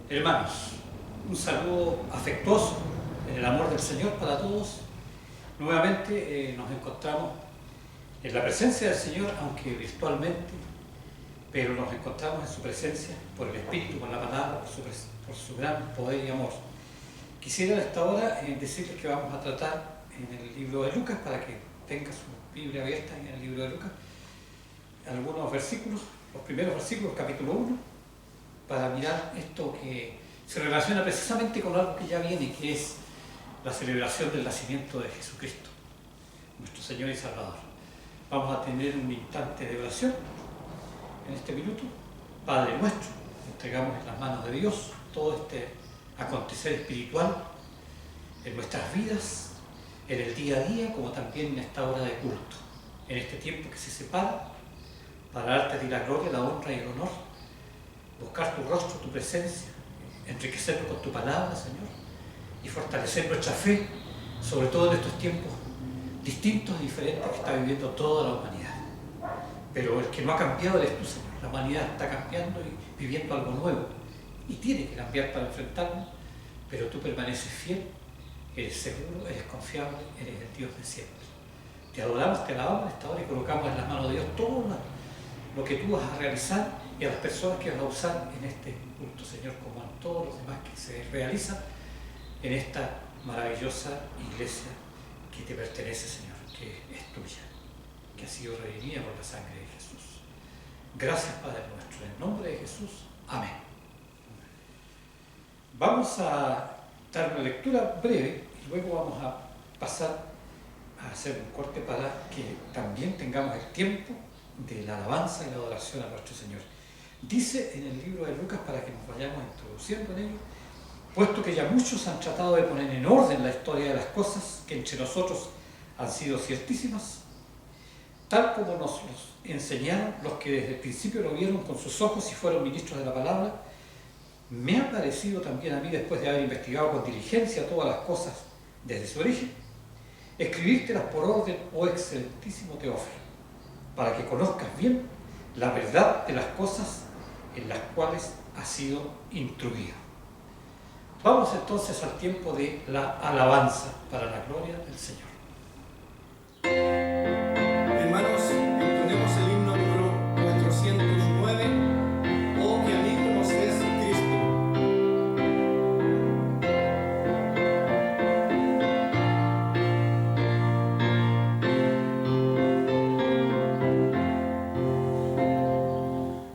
Hermanos, un saludo afectuoso en el amor del Señor para todos. Nuevamente nos encontramos en la presencia del Señor, aunque virtualmente, pero nos encontramos en su presencia por el Espíritu, por la palabra, por su gran poder y amor. Quisiera a esta hora decirles que vamos a tratar en el libro de Lucas, para que tenga su Biblia abierta en el libro de Lucas, algunos versículos, los primeros versículos, capítulo 1, para mirar esto que se relaciona precisamente con algo que ya viene, que es la celebración del nacimiento de Jesucristo, nuestro Señor y Salvador. Vamos a tener un instante de oración en este minuto. Padre nuestro, entregamos en las manos de Dios todo este acontecer espiritual en nuestras vidas, en el día a día, como también en esta hora de culto, en este tiempo que se separa, para darte a ti la gloria, la honra y el honor, buscar tu rostro, tu presencia, enriquecernos con tu palabra, Señor, y fortalecer nuestra fe, sobre todo en estos tiempos distintos y diferentes que está viviendo toda la humanidad. Pero el que no ha cambiado eres tú, Señor. La humanidad está cambiando y viviendo algo nuevo, y tiene que cambiar para enfrentarnos, pero tú permaneces fiel, eres seguro, eres confiable, eres el Dios de siempre. Te adoramos, te alabamos en esta hora y colocamos en las manos de Dios todo lo que tú vas a realizar y a las personas que vas a usar en este culto, Señor, como en todos los demás que se realizan en esta maravillosa iglesia que te pertenece, Señor, que es tuya, que ha sido redimida por la sangre de Jesús. Gracias, Padre nuestro, en el nombre de Jesús. Amén. Vamos a dar una lectura breve y luego vamos a pasar a hacer un corte para que también tengamos el tiempo de la alabanza y la adoración a nuestro Señor. Dice en el libro de Lucas, para que nos vayamos introduciendo en ello: puesto que ya muchos han tratado de poner en orden la historia de las cosas que entre nosotros han sido ciertísimas, tal como nos los enseñaron los que desde el principio lo vieron con sus ojos y fueron ministros de la palabra, me ha parecido también a mí, después de haber investigado con diligencia todas las cosas desde su origen, escribírtelas por orden, oh excelentísimo Teófilo, para que conozcas bien la verdad de las cosas en las cuales has sido instruido. Vamos entonces al tiempo de la alabanza para la gloria del Señor. Hermanos, entonemos el himno número 409, oh que amigo nos es Cristo.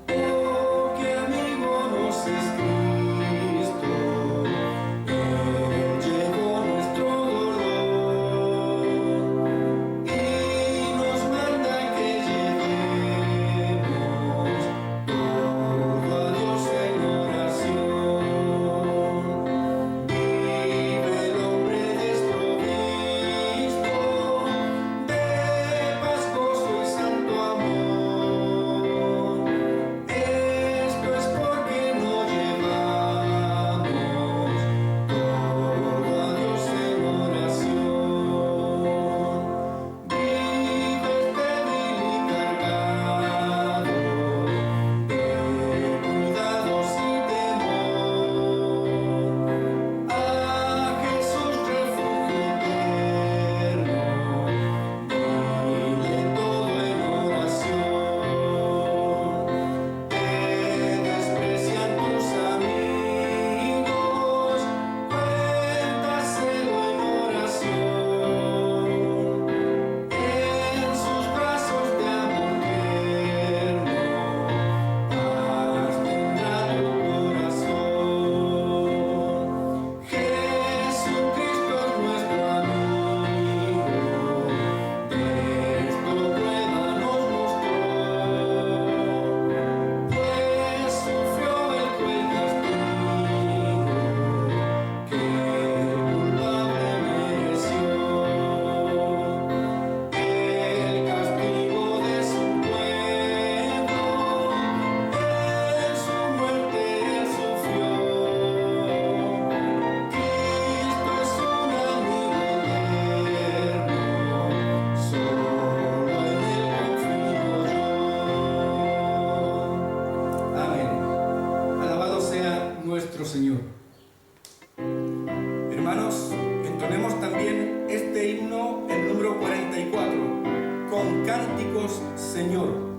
Oh que amigo nos es Cristo, Él llevó nuestro dolor. nuestro Señor. Hermanos, entonemos también este himno, el número 44, con cánticos, Señor.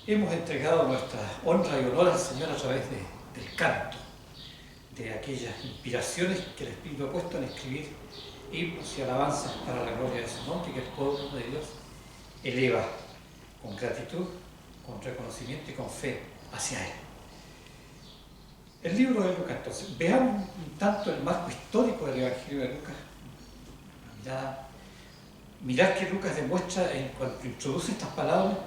Hemos entregado nuestra honra y honor al Señor a través del canto, de aquellas inspiraciones que el Espíritu ha puesto en escribir himnos y alabanzas para la gloria de su nombre, y que el pueblo de Dios eleva con gratitud, con reconocimiento y con fe hacia Él. El libro de Lucas, entonces, veamos un tanto el marco histórico del Evangelio de Lucas. Mirad que Lucas demuestra, cuando introduce estas palabras,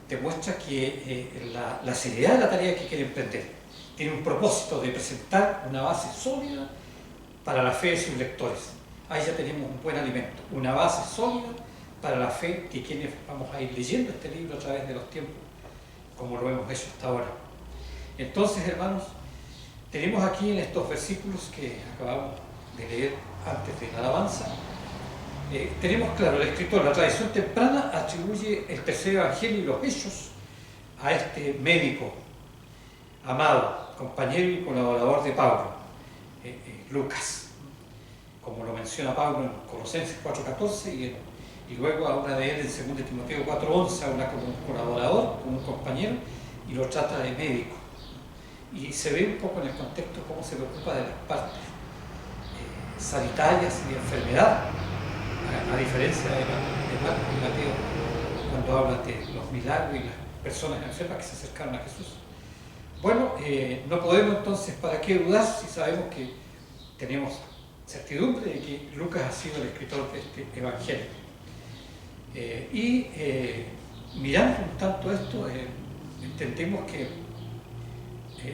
demuestra que la seriedad de la tarea que quiere emprender tiene un propósito de presentar una base sólida para la fe de sus lectores. Ahí ya tenemos un buen alimento, una base sólida para la fe de quienes vamos a ir leyendo este libro a través de los tiempos, como lo hemos hecho hasta ahora. Entonces, hermanos, tenemos aquí en estos versículos que acabamos de leer antes de la alabanza, tenemos claro, el escritor, la tradición temprana atribuye el tercer evangelio y los hechos a este médico amado, compañero y colaborador de Pablo, Lucas, como lo menciona Pablo en Colosenses 4:14 y luego habla de él en 2 Timoteo 4:11, habla como un colaborador, como un compañero, y lo trata de médico. Y se ve un poco en el contexto cómo se preocupa de las partes sanitarias y de enfermedad, a diferencia de Marcos y Mateo, cuando hablan de los milagros y las personas enfermas que se acercaron a Jesús. Bueno, no podemos entonces, ¿para qué dudar si sabemos que tenemos certidumbre de que Lucas ha sido el escritor de este evangelio? Mirando un tanto esto, entendemos que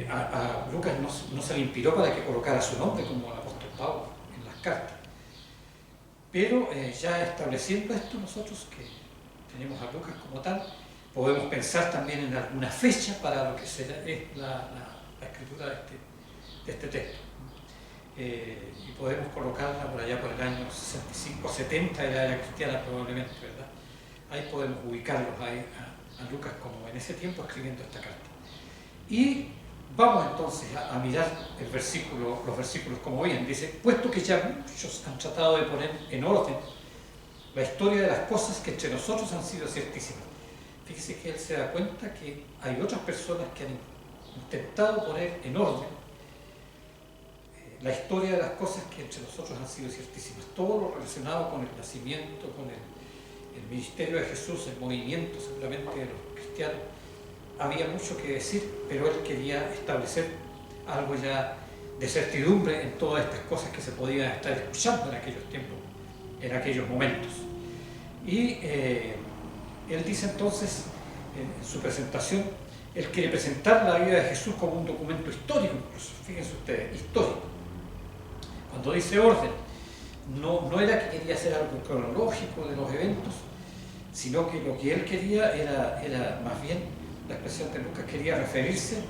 a Lucas no se le inspiró para que colocara su nombre como el apóstol Pablo en las cartas. Pero ya estableciendo esto, nosotros que tenemos a Lucas como tal, podemos pensar también en alguna fecha para lo que es la escritura de este texto. Y podemos colocarla por allá por el año 65, 70 de la era cristiana probablemente, ¿verdad? Ahí podemos ubicarlos a Lucas como en ese tiempo escribiendo esta carta. Y vamos entonces a mirar los versículos como bien. Dice, puesto que ya muchos han tratado de poner en orden la historia de las cosas que entre nosotros han sido ciertísimas. Fíjese que él se da cuenta que hay otras personas que han intentado poner en orden la historia de las cosas que entre nosotros han sido ciertísimas. Todo lo relacionado con el nacimiento, con el ministerio de Jesús, el movimiento seguramente de los cristianos, había mucho que decir, pero él quería establecer algo ya de certidumbre en todas estas cosas que se podían estar escuchando en aquellos tiempos, en aquellos momentos. Y él dice entonces, en su presentación, él quiere presentar la vida de Jesús como un documento histórico, incluso, fíjense ustedes, histórico. Cuando dice orden, no era que quería hacer algo cronológico de los eventos, sino que lo que él quería era más bien, la expresión de Lucas quería referirse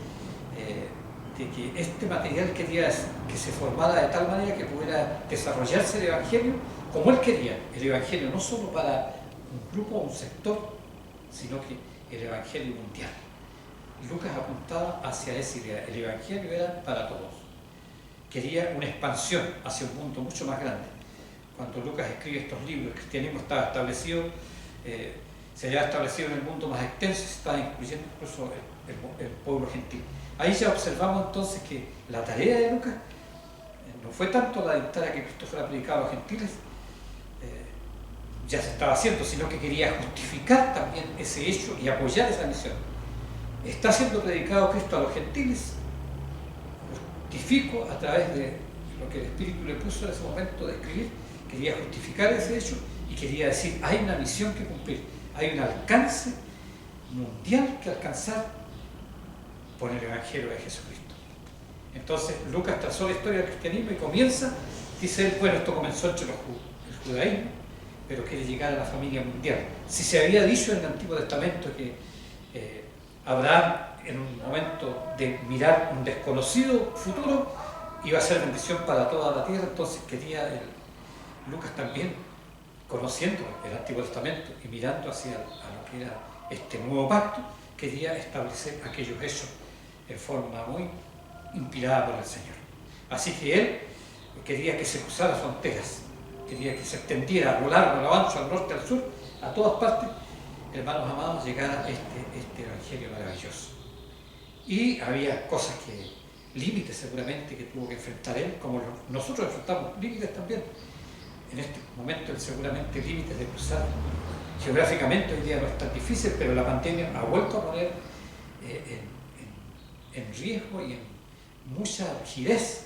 de que este material quería que se formara de tal manera que pudiera desarrollarse el Evangelio como él quería. El Evangelio no solo para un grupo o un sector, sino que el Evangelio mundial. Lucas apuntaba hacia esa idea, el Evangelio era para todos. Quería una expansión hacia un mundo mucho más grande. Cuando Lucas escribe estos libros, el cristianismo estaba establecido, se había establecido en el mundo más extenso, se estaba incluyendo incluso el pueblo gentil. Ahí ya observamos entonces que la tarea de Lucas no fue tanto la dictar a que Cristo fuera predicado a los gentiles, ya se estaba haciendo, sino que quería justificar también ese hecho y apoyar esa misión. Está siendo predicado Cristo a los gentiles, justifico a través de lo que el Espíritu le puso en ese momento de escribir, quería justificar ese hecho y quería decir, hay una misión que cumplir, hay un alcance mundial que alcanzar por el Evangelio de Jesucristo. Entonces Lucas trazó la historia del cristianismo y comienza, dice él, bueno, esto comenzó entre el judaísmo, pero quiere llegar a la familia mundial. Si se había dicho en el Antiguo Testamento que Abraham, en un momento de mirar un desconocido futuro, iba a ser bendición para toda la tierra, entonces quería Lucas también, conociendo el Antiguo Testamento y mirando hacia lo que era este nuevo pacto, quería establecer aquellos hechos en forma muy inspirada por el Señor. Así que él quería que se cruzara fronteras, quería que se extendiera a lo largo, a lo ancho, al norte, al sur, a todas partes, hermanos amados, llegara este Evangelio maravilloso. Y había cosas límites seguramente que tuvo que enfrentar él, como nosotros enfrentamos límites también. En este momento seguramente límites de cruzar. Geográficamente hoy día no es tan difícil, pero la pandemia ha vuelto a poner en riesgo y en mucha rigidez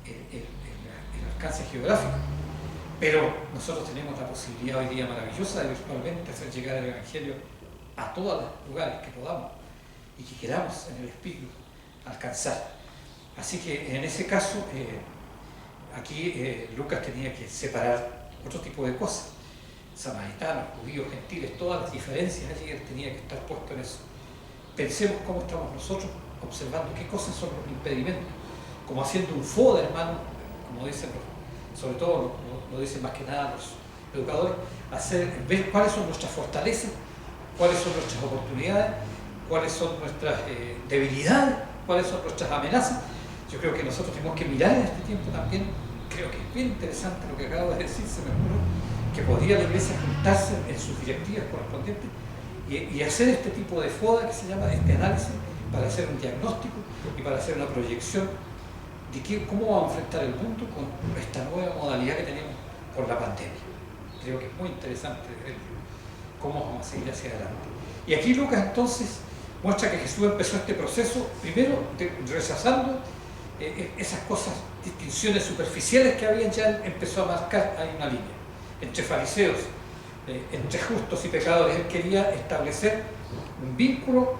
el alcance geográfico. Pero nosotros tenemos la posibilidad hoy día maravillosa de virtualmente hacer llegar el Evangelio a todos los lugares que podamos y que queramos en el Espíritu alcanzar. Así que en ese caso, aquí Lucas tenía que separar otro tipo de cosas. Samaritanos, judíos, gentiles, todas las diferencias allí, él tenía que estar puesto en eso. Pensemos cómo estamos nosotros observando qué cosas son los impedimentos, como haciendo un FODA, hermano, como dicen sobre todo lo dicen más que nada los educadores, ver cuáles son nuestras fortalezas, cuáles son nuestras oportunidades, cuáles son nuestras debilidades, cuáles son nuestras amenazas. Yo creo que nosotros tenemos que mirar en este tiempo también, creo que es bien interesante lo que acabo de decir, se me ocurre, que podría la Iglesia juntarse en sus directivas correspondientes y hacer este tipo de FODA que se llama, este análisis, para hacer un diagnóstico y para hacer una proyección de cómo vamos a enfrentar el mundo con esta nueva modalidad que tenemos por la pandemia. Creo que es muy interesante ver cómo vamos a seguir hacia adelante. Y aquí Lucas entonces muestra que Jesús empezó este proceso, primero rechazando esas cosas, distinciones superficiales que habían, ya empezó a marcar ahí una línea entre fariseos, entre justos y pecadores. Él quería establecer un vínculo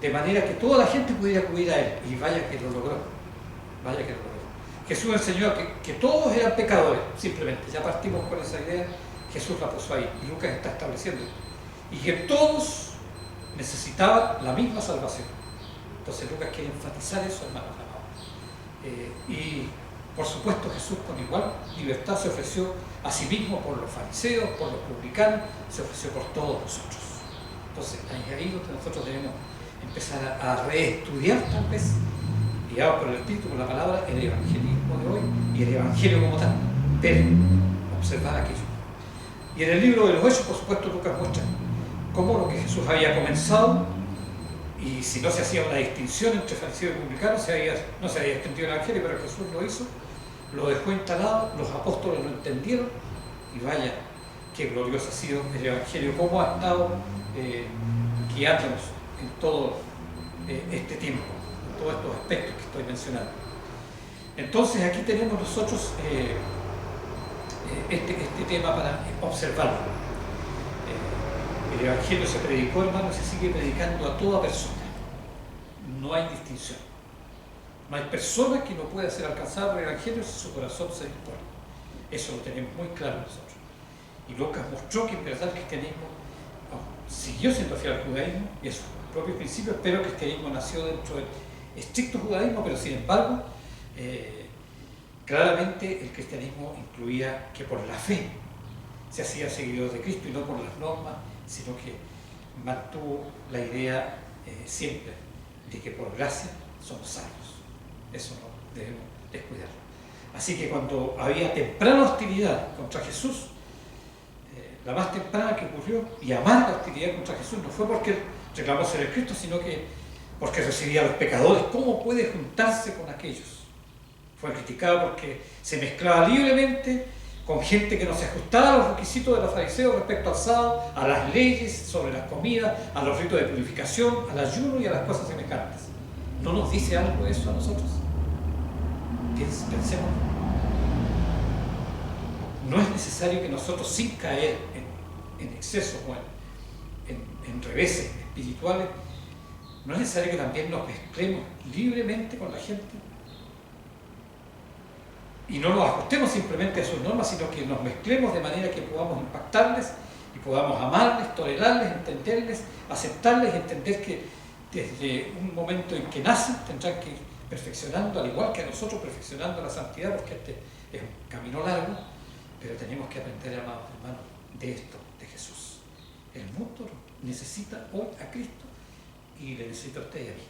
de manera que toda la gente pudiera acudir a él, y vaya que lo logró. Vaya que lo logró. Jesús enseñó que todos eran pecadores, simplemente, ya partimos con esa idea, Jesús la puso ahí, y Lucas está estableciendo, y que todos necesitaban la misma salvación. Entonces Lucas quiere enfatizar eso, hermanos amados. Y por supuesto Jesús con igual libertad se ofreció a sí mismo por los fariseos, por los publicanos, se ofreció por todos nosotros. Entonces ahí donde nosotros debemos empezar a reestudiar tal vez, guiados por el Espíritu, por la palabra, el evangelismo de hoy y el evangelio como tal, ver, observar aquello. Y en el libro de los Hechos, por supuesto, Lucas muestra cómo lo que Jesús había comenzado, y si no se hacía una distinción entre fariseos y publicanos, no se había extendido el evangelio, pero Jesús lo hizo, lo dejó instalado, los apóstoles lo entendieron y vaya, qué glorioso ha sido el Evangelio, cómo ha estado guiándonos en todo este tiempo, en todos estos aspectos que estoy mencionando. Entonces aquí tenemos nosotros este tema para observarlo. El Evangelio se predicó, hermano, y se sigue predicando a toda persona. No hay distinción. No hay persona que no pueda ser alcanzada por el Evangelio si su corazón se dispone. Eso lo tenemos muy claro nosotros. Y Lucas mostró que en verdad el cristianismo siguió siendo fiel al judaísmo y a sus propios principios, pero el cristianismo nació dentro del estricto judaísmo, pero sin embargo, claramente el cristianismo incluía que por la fe se hacía seguidor de Cristo y no por las normas, sino que mantuvo la idea siempre de que por gracia somos salvos. Eso no debemos descuidarlo. Así que cuando había temprana hostilidad contra Jesús, la más temprana que ocurrió, y amarga hostilidad contra Jesús, no fue porque reclamó ser el Cristo, sino que porque recibía a los pecadores. ¿Cómo puede juntarse con aquellos? Fue criticado porque se mezclaba libremente con gente que no se ajustaba a los requisitos de los fariseos respecto al sábado, a las leyes sobre las comidas, a los ritos de purificación, al ayuno y a las cosas semejantes. ¿No nos dice algo eso a nosotros? Pensemos. No es necesario que nosotros, sin caer en excesos o en reveses espirituales, no es necesario que también nos mezclemos libremente con la gente y no nos ajustemos simplemente a sus normas, sino que nos mezclemos de manera que podamos impactarles y podamos amarles, tolerarles, entenderles, aceptarles y entender que desde un momento en que nacen tendrán que ir perfeccionando, al igual que a nosotros perfeccionando la santidad, porque este es un camino largo, pero tenemos que aprender, amados hermanos, de esto, de Jesús. El mundo necesita hoy a Cristo y le necesita a usted y a mí.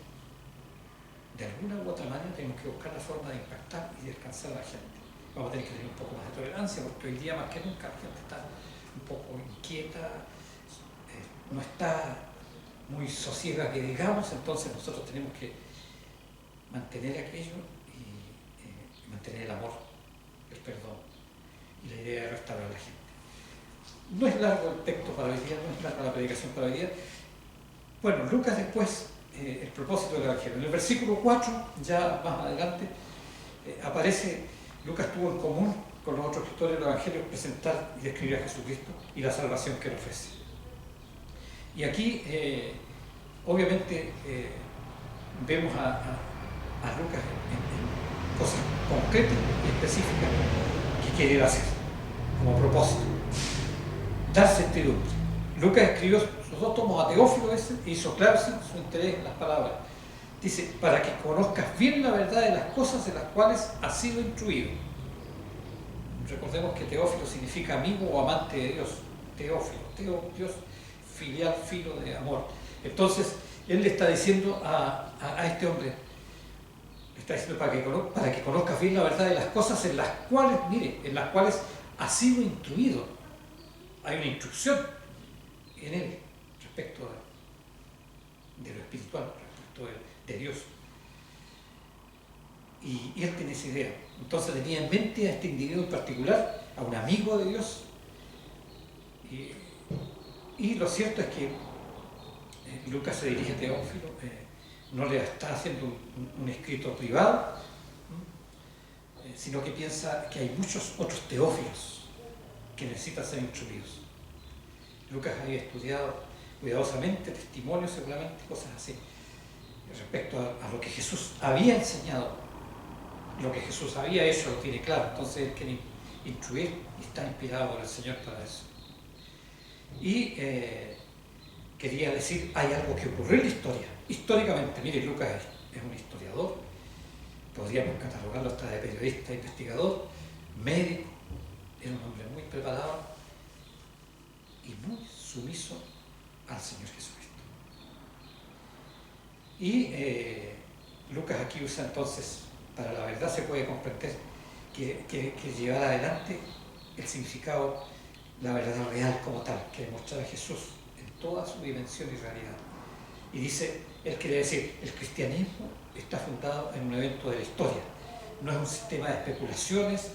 De alguna u otra manera tenemos que buscar la forma de impactar y de alcanzar a la gente. Vamos a tener que tener un poco más de tolerancia, porque hoy día más que nunca la gente está un poco inquieta, no está muy sosiega que digamos, entonces nosotros tenemos que mantener aquello y mantener el amor, el perdón y la idea de restaurar a la gente. No es largo el texto para hoy día, no es larga la predicación para hoy día. Bueno, Lucas después, el propósito del Evangelio. En el versículo 4, ya más adelante, aparece, Lucas tuvo en común con los otros escritores del Evangelio presentar y describir a Jesucristo y la salvación que él ofrece. Y aquí, obviamente, vemos a Lucas en cosas concretas y específicas que quiere hacer como propósito. Dar certidumbre. Lucas escribió sus 2 tomos a Teófilo e hizo claro su interés en las palabras. Dice, para que conozcas bien la verdad de las cosas en las cuales has sido instruido. Recordemos que Teófilo significa amigo o amante de Dios. Teófilo, Dios filial, filo de amor. Entonces, él le está diciendo a este hombre, le está diciendo para que conozcas bien la verdad de las cosas en las cuales, mire, en las cuales has sido instruido. Hay una instrucción en él respecto de lo espiritual, respecto de Dios. Y él tiene esa idea. Entonces tenía en mente a este individuo en particular, a un amigo de Dios. Y lo cierto es que Lucas se dirige a Teófilo, no le está haciendo un escrito privado, sino que piensa que hay muchos otros Teófilos que necesitan ser instruidos. Lucas había estudiado cuidadosamente, testimonios seguramente, cosas así, respecto a lo que Jesús había enseñado, lo que Jesús había hecho, lo tiene claro. Entonces él quiere instruir y está inspirado por el Señor para eso. Y quería decir, hay algo que ocurrió en la historia, históricamente. Mire, Lucas es un historiador, podríamos catalogarlo hasta de periodista, investigador, médico, era un hombre muy preparado y muy sumiso al Señor Jesucristo. Y Lucas aquí usa entonces, para la verdad se puede comprender que llevar adelante el significado, la verdad real como tal, que demostrar a Jesús en toda su dimensión y realidad. Y dice, él quiere decir, el cristianismo está fundado en un evento de la historia. no es un sistema de especulaciones,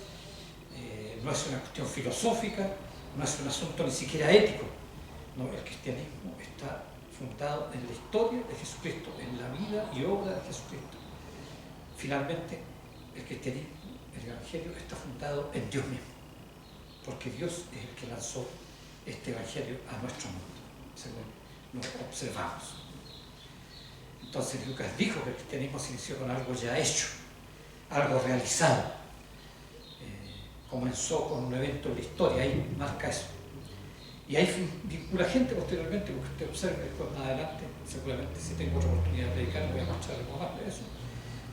no es una cuestión filosófica, no es un asunto ni siquiera ético. No, el cristianismo está fundado en la historia de Jesucristo, en la vida y obra de Jesucristo. Finalmente, el cristianismo, el evangelio, está fundado en Dios mismo, porque Dios es el que lanzó este evangelio a nuestro mundo, según lo observamos. Entonces Lucas dijo que el cristianismo se inició con algo ya hecho, algo realizado. Comenzó con un evento en la historia, ahí marca eso. Y ahí vincula gente posteriormente, porque usted observe después más adelante, seguramente si tengo otra oportunidad de predicar, voy a mostrar algo más de eso.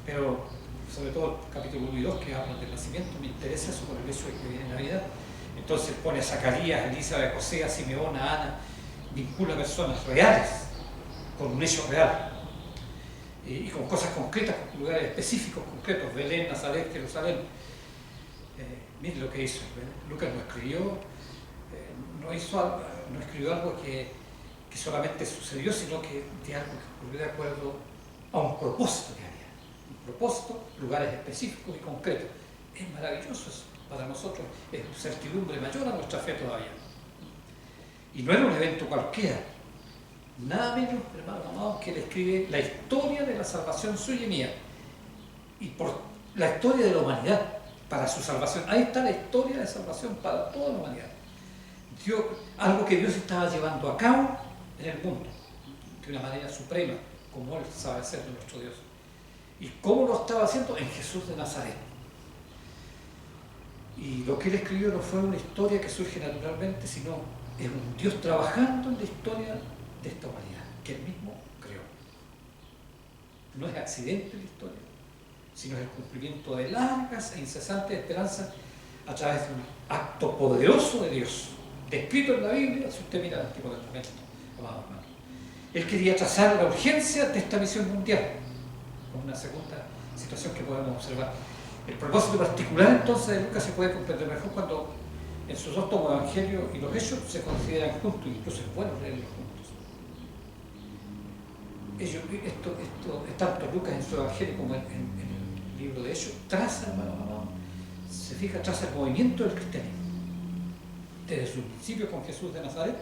Pero sobre todo el capítulo 1 y 2 que hablan del nacimiento, me interesa eso por el hecho de que viene Navidad. Entonces pone a Zacarías, Elizabeth, José, a Simeón, a Ana, vincula personas reales con un hecho real y con cosas concretas, con lugares específicos, concretos, Belén, Nazaret, Jerusalén. Miren lo que hizo. Lucas no escribió, no escribió algo que solamente sucedió, sino que de algo que ocurrió de acuerdo a un propósito que había. Un propósito, lugares específicos y concretos. Es maravilloso eso. Para nosotros es certidumbre mayor a nuestra fe todavía. Y no era un evento cualquiera. Nada menos, hermanos amados, que él escribe la historia de la salvación suya y mía. Y por la historia de la humanidad. Para su salvación. Ahí está la historia de salvación para toda la humanidad. Algo que Dios estaba llevando a cabo en el mundo, de una manera suprema, como Él sabe hacer de nuestro Dios. ¿Y cómo lo estaba haciendo? En Jesús de Nazaret. Y lo que Él escribió no fue una historia que surge naturalmente, sino es un Dios trabajando en la historia de esta humanidad, que Él mismo creó. No es accidente la historia, sino es el cumplimiento de largas e incesantes esperanzas a través de un acto poderoso de Dios, descrito en la Biblia, si usted mira el Antiguo Testamento, amado hermano. Él quería trazar la urgencia de esta misión mundial, con una segunda situación que podemos observar. El propósito particular entonces de Lucas se puede comprender mejor cuando en sus dos tomos Evangelio y los Hechos se consideran juntos, incluso es bueno leerlos juntos. Tanto Lucas en su Evangelio como en el libro de Hechos traza, hermano, se fija, traza el movimiento del cristianismo. Desde su principio con Jesús de Nazaret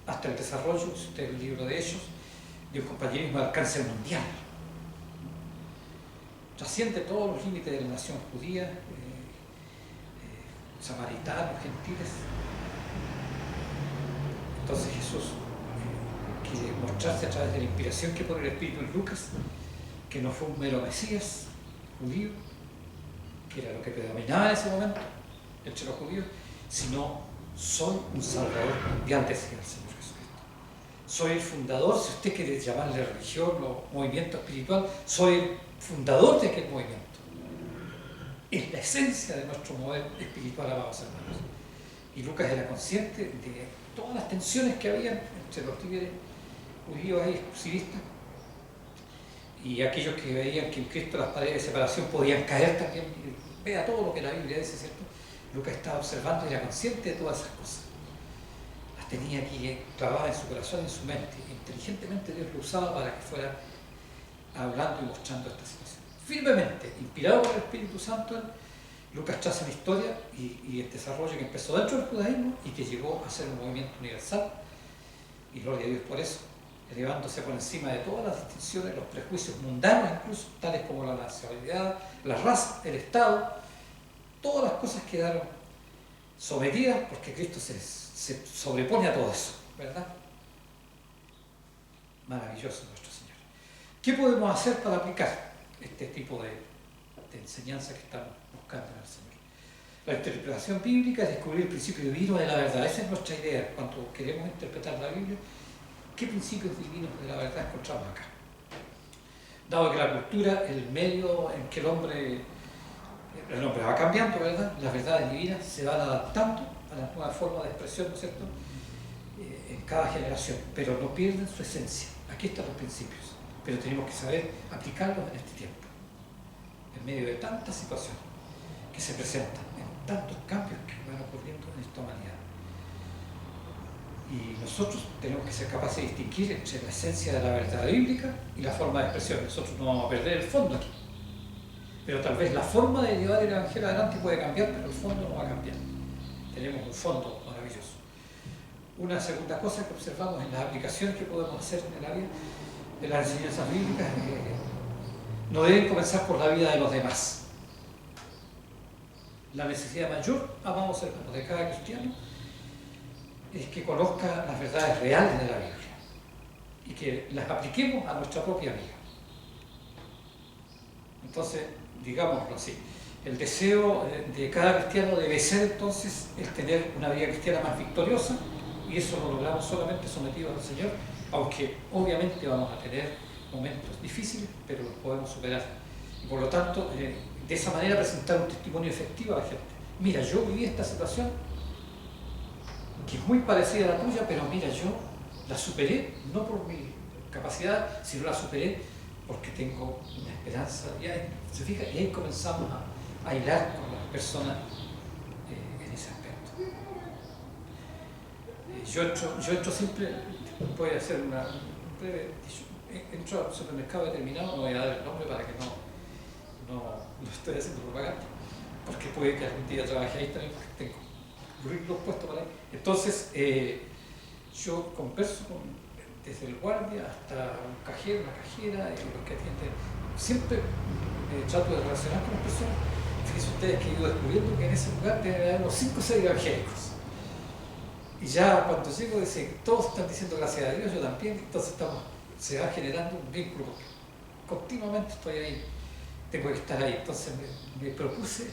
hasta el desarrollo, si usted el libro de Hechos, de un compañerismo de alcance mundial. Trasciende todos los límites de la nación judía, samaritanos, gentiles. Entonces Jesús quiere mostrarse a través de la inspiración que pone el Espíritu en Lucas, que no fue un mero Mesías judío, que era lo que predominaba en ese momento entre los judíos, sino soy un salvador mundial, decía el Señor Jesucristo. Soy el fundador, si usted quiere llamarle religión o movimiento espiritual, soy el fundador de aquel movimiento. Es la esencia de nuestro modelo espiritual, amados hermanos. Y Lucas era consciente de todas las tensiones que había entre los líderes judíos y exclusivistas y aquellos que veían que en Cristo las paredes de separación podían caer también. Vea todo lo que la Biblia dice, ¿cierto? Lucas estaba observando y era consciente de todas esas cosas. Las tenía aquí clavadas en su corazón y en su mente. Inteligentemente Dios lo usaba para que fuera hablando y mostrando esta situación. Firmemente, inspirado por el Espíritu Santo, Lucas traza la historia y el desarrollo que empezó dentro del judaísmo y que llegó a ser un movimiento universal. Y gloria a Dios por eso, elevándose por encima de todas las distinciones, los prejuicios mundanos incluso, tales como la nacionalidad, la raza, el Estado. Todas las cosas quedaron sometidas porque Cristo se sobrepone a todo eso, ¿verdad? Maravilloso nuestro Señor. ¿Qué podemos hacer para aplicar este tipo de enseñanza que estamos buscando en el Señor? La interpretación bíblica es descubrir el principio divino de la verdad. Esa es nuestra idea cuando queremos interpretar la Biblia. ¿Qué principios divinos de la verdad encontramos acá? Dado que la cultura, el medio en que el hombre va cambiando, ¿verdad? Las verdades divinas se van adaptando a las nuevas formas de expresión, ¿no es cierto? En cada generación, pero no pierden su esencia. Aquí están los principios, pero tenemos que saber aplicarlos en este tiempo, en medio de tantas situaciones que se presentan, en tantos cambios que van ocurriendo en esta humanidad. Y nosotros tenemos que ser capaces de distinguir entre la esencia de la verdad bíblica y la forma de expresión. Nosotros no vamos a perder el fondo aquí. Pero tal vez la forma de llevar el Evangelio adelante puede cambiar, pero el fondo no va a cambiar. Tenemos un fondo maravilloso. Una segunda cosa que observamos en las aplicaciones que podemos hacer en la vida de las enseñanzas bíblicas, no deben comenzar por la vida de los demás. La necesidad mayor, amados hermanos, de cada cristiano es que conozca las verdades reales de la Biblia y que las apliquemos a nuestra propia vida. Entonces, digámoslo así, el deseo de cada cristiano debe ser entonces el tener una vida cristiana más victoriosa, y eso lo logramos solamente sometidos al Señor, aunque obviamente vamos a tener momentos difíciles, pero los podemos superar. Y por lo tanto, de esa manera presentar un testimonio efectivo a la gente. Mira, yo viví esta situación que es muy parecida a la tuya, pero mira, yo la superé, no por mi capacidad, sino la superé porque tengo una esperanza. Y ahí, se fija, y ahí comenzamos a hilar con las personas en ese aspecto. Yo entro siempre, voy a hacer un breve, entro al supermercado determinado, no voy a dar el nombre para que no estoy haciendo propaganda, porque puede que algún día trabaje ahí también, porque tengo currículos puestos para ahí. Entonces, yo converso desde el guardia hasta un cajero, una cajera, los que atienden. Siempre trato de relacionar con las personas. Fíjense ustedes que he ido descubriendo que en ese lugar deben haber unos 5 o 6 evangélicos. Y ya cuando llego, todos están diciendo gracias a Dios, yo también, entonces se va generando un vínculo. Continuamente estoy ahí, tengo que estar ahí. Entonces me propuse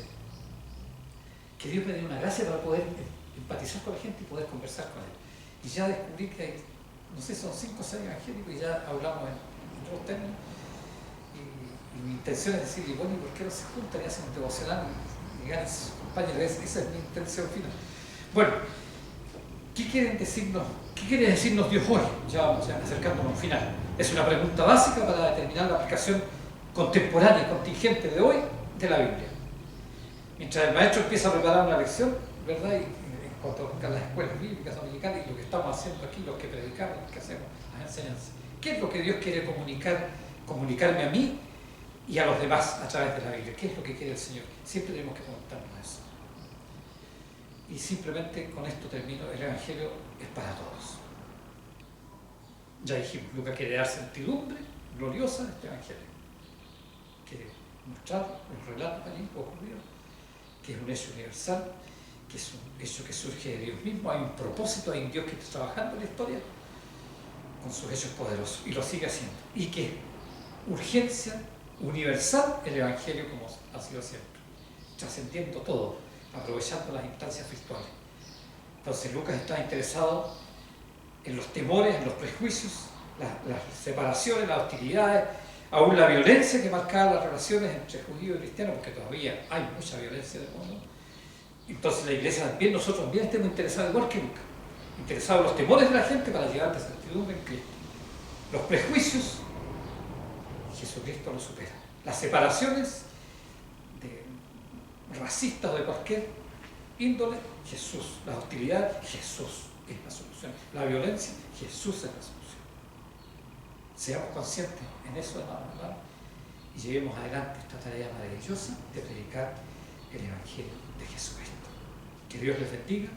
que Dios me dé una gracia para poder empatizar con la gente y poder conversar con él. Y ya descubrí que hay, no sé, son 5 o 6 evangélicos y ya hablamos en otros términos. Y mi intención es decirle, bueno, ¿y por qué no se juntan y hacen un devocional y ganan sus compañeros? Esa es mi intención final. Bueno, ¿qué quiere decirnos Dios hoy? Ya vamos acercándonos a un final. Es una pregunta básica para determinar la aplicación contemporánea y contingente de hoy de la Biblia. Mientras el maestro empieza a preparar una lección, ¿verdad? Y en cuanto a las escuelas bíblicas dominicanas y lo que estamos haciendo aquí, los que predicamos, los que hacemos las enseñanzas, ¿qué es lo que Dios quiere comunicarme a mí y a los demás a través de la Biblia? ¿Qué es lo que quiere el Señor? Siempre tenemos que preguntarnos eso. Y simplemente con esto termino, el Evangelio es para todos. Ya dijimos, Lucas quiere dar certidumbre gloriosa de este Evangelio. Quiere mostrar un relato allí ocurrido, que es un hecho universal, que es un hecho que surge de Dios mismo. Hay un propósito, hay un Dios que está trabajando en la historia con sus hechos poderosos y lo sigue haciendo. Y que urgencia universal el Evangelio como ha sido siempre, trascendiendo todo, aprovechando las instancias virtuales. Entonces Lucas está interesado en los temores, en los prejuicios, las separaciones, las hostilidades, aún la violencia que marcaba las relaciones entre judíos y cristianos, porque todavía hay mucha violencia en el mundo. Entonces la iglesia también, nosotros también estamos interesados igual que Lucas, interesados en los temores de la gente para llevar la certidumbre en Cristo. Los prejuicios, Jesucristo los supera. Las separaciones racistas o de cualquier índole, Jesús. La hostilidad, Jesús es la solución. La violencia, Jesús es la solución. Seamos conscientes en eso, hermano, y llevemos adelante esta tarea maravillosa de predicar el Evangelio de Jesucristo. Que Dios les bendiga,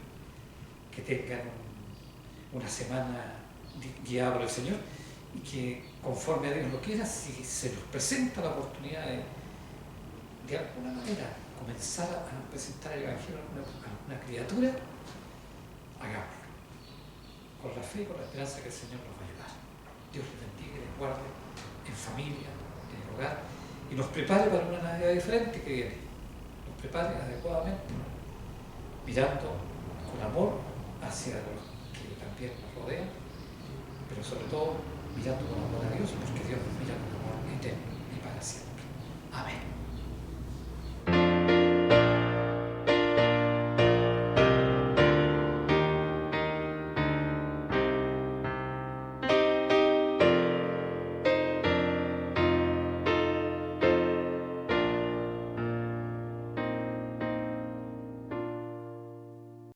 que tengan una semana guiada por el Señor y que conforme a Dios lo quiera, si se nos presenta la oportunidad de alguna manera comenzar a presentar el Evangelio a alguna criatura, hagámoslo, con la fe y con la esperanza que el Señor nos va a ayudar. Dios les bendiga y les guarde en familia, en el hogar, y nos prepare para una Navidad diferente que viene. Nos prepare adecuadamente, mirando con amor hacia los que también nos rodean, pero sobre todo mirando con amor a Dios, porque Dios nos mira con amor eterno y para siempre. Amén.